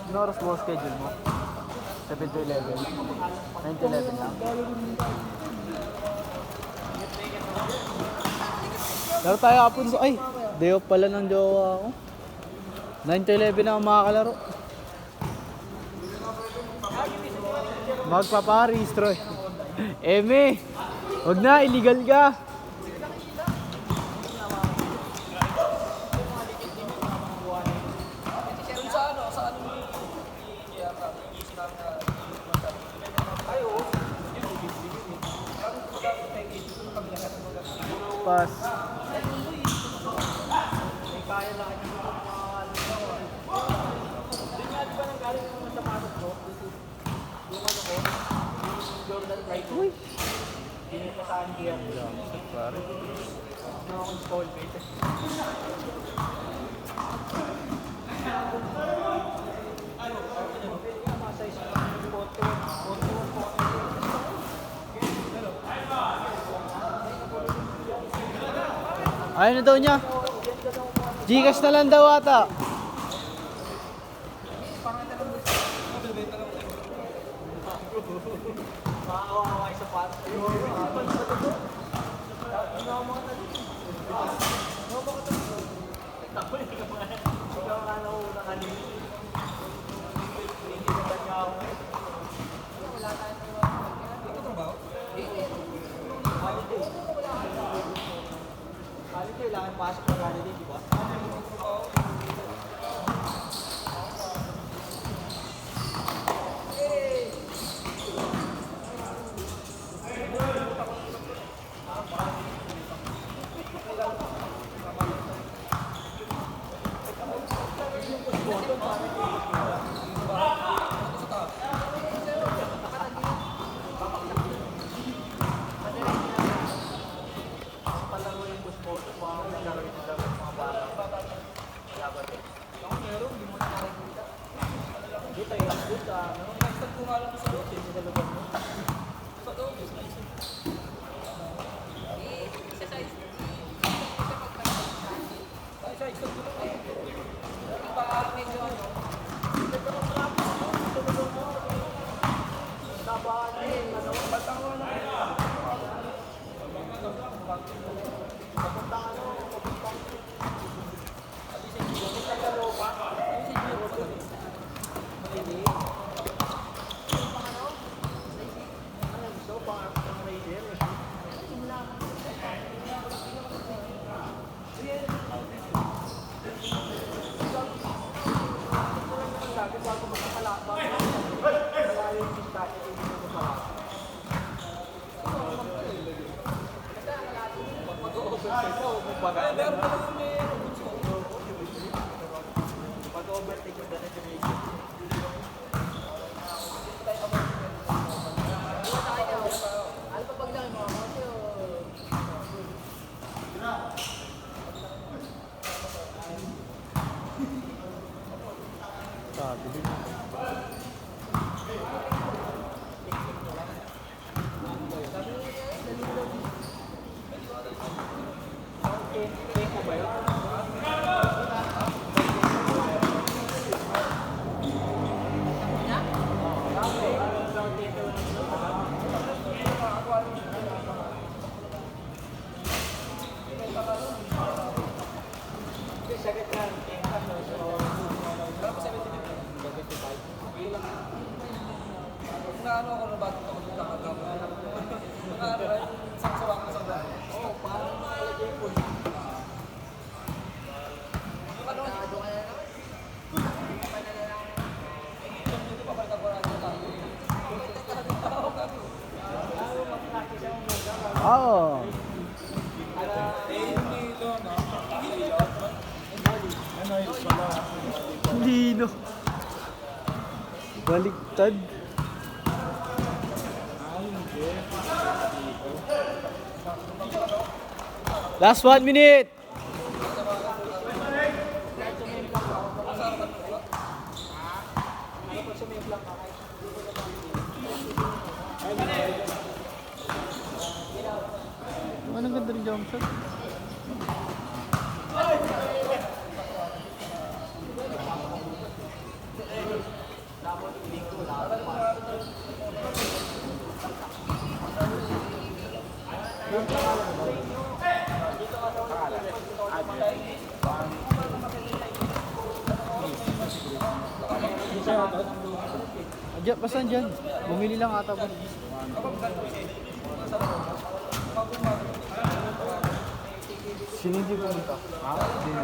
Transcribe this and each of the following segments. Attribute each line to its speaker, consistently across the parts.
Speaker 1: Ano oras mo schedule mo? 7 to 11. 9 to 11 lang. Laro tayo kapon so. Ay, day off pala ng jowa ako. 9 to 11 na ako makakalaro. Magpaparehistro eh. Eme, wag na, illegal ka. Pas. Uy. Hindi ko saan diyan. Pare. No, ang cold bait. Ayaw na daw niya. Gcash na lang daw ata. Kailangan pasok ng holiday, di ba? Oo. Lino. Baliktad. Last 1 minute. Anong ganda rin jump shot?
Speaker 2: Diyan, basta dyan. Bumili lang ata ba? Sino hindi pumunta? Ha? Sino?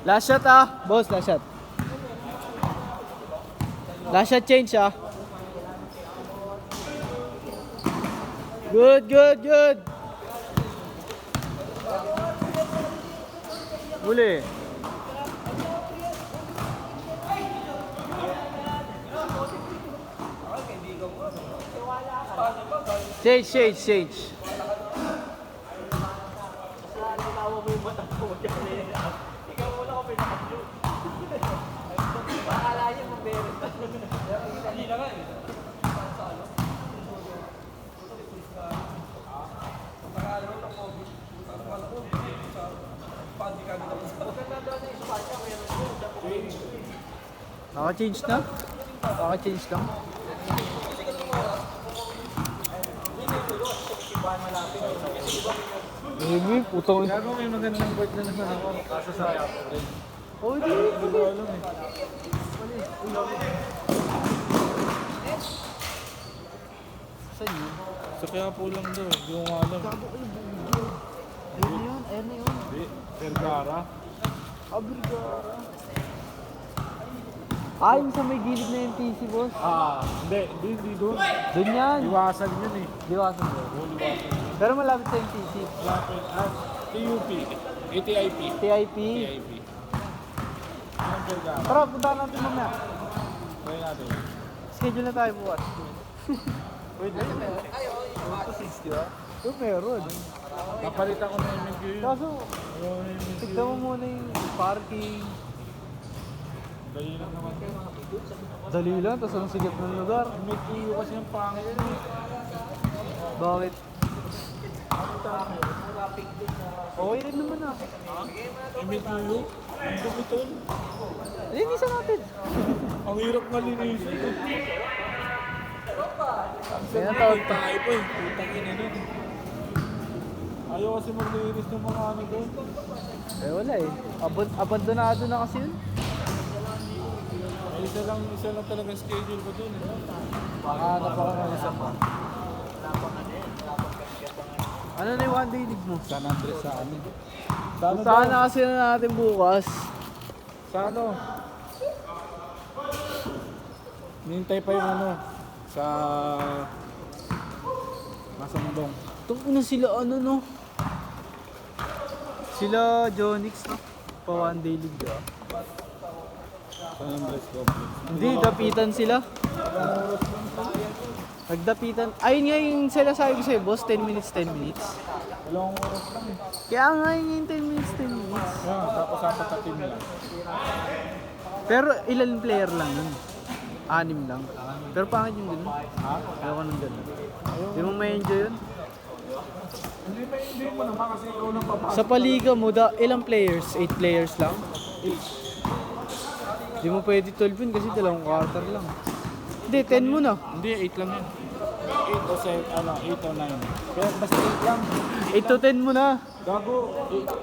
Speaker 2: Last shot ah, boss, last shot. Last shot change ah. Good, good, good. Uli. Change, change, change. Naka-change na? Naka-change lang? Hindi, putong ito.
Speaker 1: Gago may magandang board na naman ako. Kaso sa rin.
Speaker 2: Oh, di.
Speaker 1: Hindi ko alam eh.
Speaker 2: Saan yun?
Speaker 1: Sa kaya po lang daw. Hindi ko nga alam.
Speaker 2: Ayun na yun, ayun na yun.
Speaker 1: Hindi. Vergara.
Speaker 2: Abrigara. Ah, yung sa may gilid na yung TC, boss.
Speaker 1: Hindi doon.
Speaker 2: Doon yan.
Speaker 1: Iwasan yun eh.
Speaker 2: Liwasan mo.
Speaker 1: Oo, liwasan.
Speaker 2: Pero malapit sa yung TC.
Speaker 1: Lapit at TUP. ATIP.
Speaker 2: TIP.
Speaker 1: TIP. Yung Vergara.
Speaker 2: Tara, punta natin mamaya.
Speaker 1: Try natin.
Speaker 2: Schedule na tayo bukas.
Speaker 1: Pwede.
Speaker 2: Yung meron.
Speaker 1: Napalitan ko na yung MQ yun.
Speaker 2: Kaso,
Speaker 1: Ayaw na yung MQ.
Speaker 2: tignan mo muna yung parking.
Speaker 1: Dali lang naman.
Speaker 2: Dali lang, tapos ang sigip ng lugar.
Speaker 1: MQ kasi yung pangit yun eh.
Speaker 2: Bakit? Okay rin naman ah.
Speaker 1: MQ? Ang dumitol.
Speaker 2: Linisan natin.
Speaker 1: Ang hirap nga linisin.
Speaker 2: Kaya na tawag pa.
Speaker 1: Tayo po eh. Putang ina nun. Ayaw kasi maglinis ng mga ano doon.
Speaker 2: Eh wala eh. Abandonado na kasi yun.
Speaker 1: Ay, isa lang talaga schedule ko doon eh.
Speaker 2: Baka napaka-isa pa. Ano na yung one day league mo?
Speaker 1: San Andres sa amin.
Speaker 2: Puntahan na kasi na natin bukas.
Speaker 1: Sa ano? Nintay pa yung ano. Sa Masandong.
Speaker 2: Itong una sila ano no? Sila Jonix no? Pa one day league ah.
Speaker 1: San Andres Complex.
Speaker 2: Hindi, dapitan sila. Nagdapitan. Ayun nga yung sila sabi ko sa'yo, boss, 10 minutes, 10 minutes.
Speaker 1: Dalawang oras lang eh.
Speaker 2: Kaya nga yung 10 minutes, 10 minutes.
Speaker 1: Yeah, tapos apat na team lang.
Speaker 2: Pero ilan player lang yun? 6 lang. Pero pangit yung ganun.
Speaker 1: Ha?
Speaker 2: Ayoko nung ganun. Di mo ma-enjoy yun?
Speaker 1: Hindi mo naman kasi ikaw lang papasok.
Speaker 2: Sa paliga mo, ilang players? 8 players lang? Di mo pwede 12 yun kasi dalawang quarter lang. Hindi, 10 mo na.
Speaker 1: Hindi, 8 lang yan. 8 o 7, ano, 8 o 9. Kaya basta 8 lang.
Speaker 2: 8 to 10 mo na.
Speaker 1: Gago,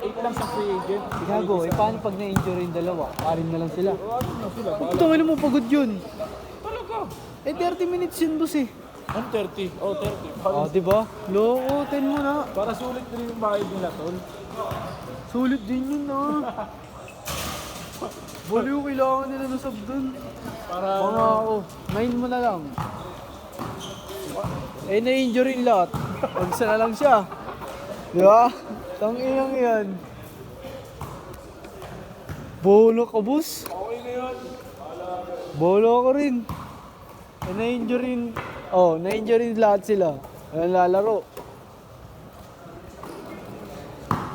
Speaker 1: 8 lang sa free agent.
Speaker 2: Gago, eh paano pag na-injure yung dalawa? 6 na lang sila.
Speaker 1: Ano na sila?
Speaker 2: Ito, ano mo, pagod yun.
Speaker 1: Talaga.
Speaker 2: Eh, 30 minutes yun, boss eh.
Speaker 1: Ano 30? Oh, 30.
Speaker 2: Ah, di ba? Loko, 10 mo na.
Speaker 1: Para sulit din yung bayad nila, tol.
Speaker 2: Sulit din yun, ah. Baliw, kailangan nila ng sub dun.
Speaker 1: Para
Speaker 2: Mga ako, 9 mo na lang. Eh, na-injure yung lahat. Pagsa na lang siya. Di ba? Tang-inang yan. Bolo ka, boss.
Speaker 1: okay na yun.
Speaker 2: Bolo ko rin. Eh, na-injure yung... Oh, na-injure yung lahat sila. Walang lalaro.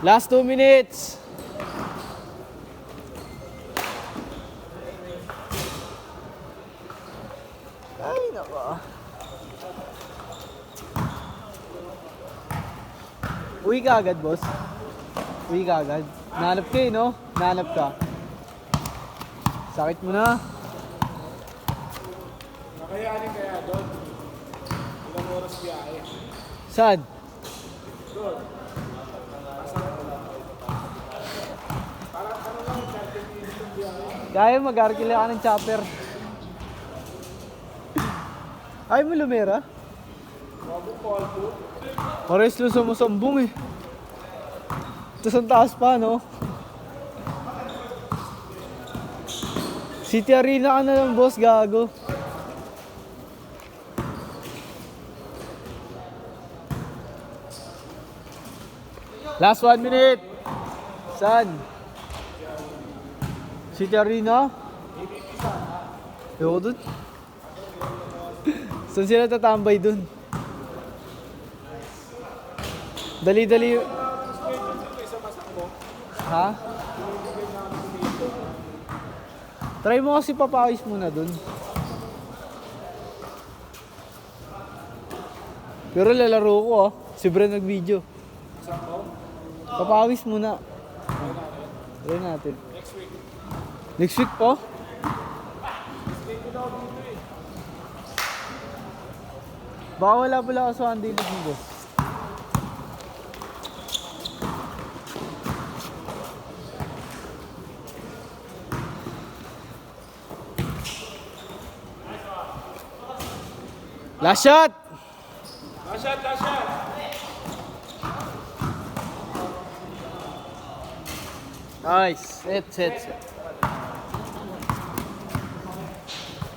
Speaker 2: Last 2 minutes. Ay, nako. Uwi ka agad, boss. Uwi ka agad. Nahanap ka no? Nahanap ka. Sakit mo na.
Speaker 1: Nakayanin kaya doon. Ilang oras biyahe.
Speaker 2: Saan?
Speaker 1: Doon.
Speaker 2: Kaya mag-arkila ka ng chopper. Ay mo lumera? Pares lo sumusambong eh. Tapos ang taas pa, no? City Arena ka na lang, boss, gago. Last 1 minute. Saan? City Arena? Ayoko dun. Saan sila tatambay dun? Dali-dali. Ha? Try mo kasi papawis muna dun. Pero lalaro ko Si Bren nag-video. Papawis muna. Try natin. Next week po? Baka wala pala ako sa Andy League mo, boss. Last shot!
Speaker 1: Last shot, last shot!
Speaker 2: Nice. Set.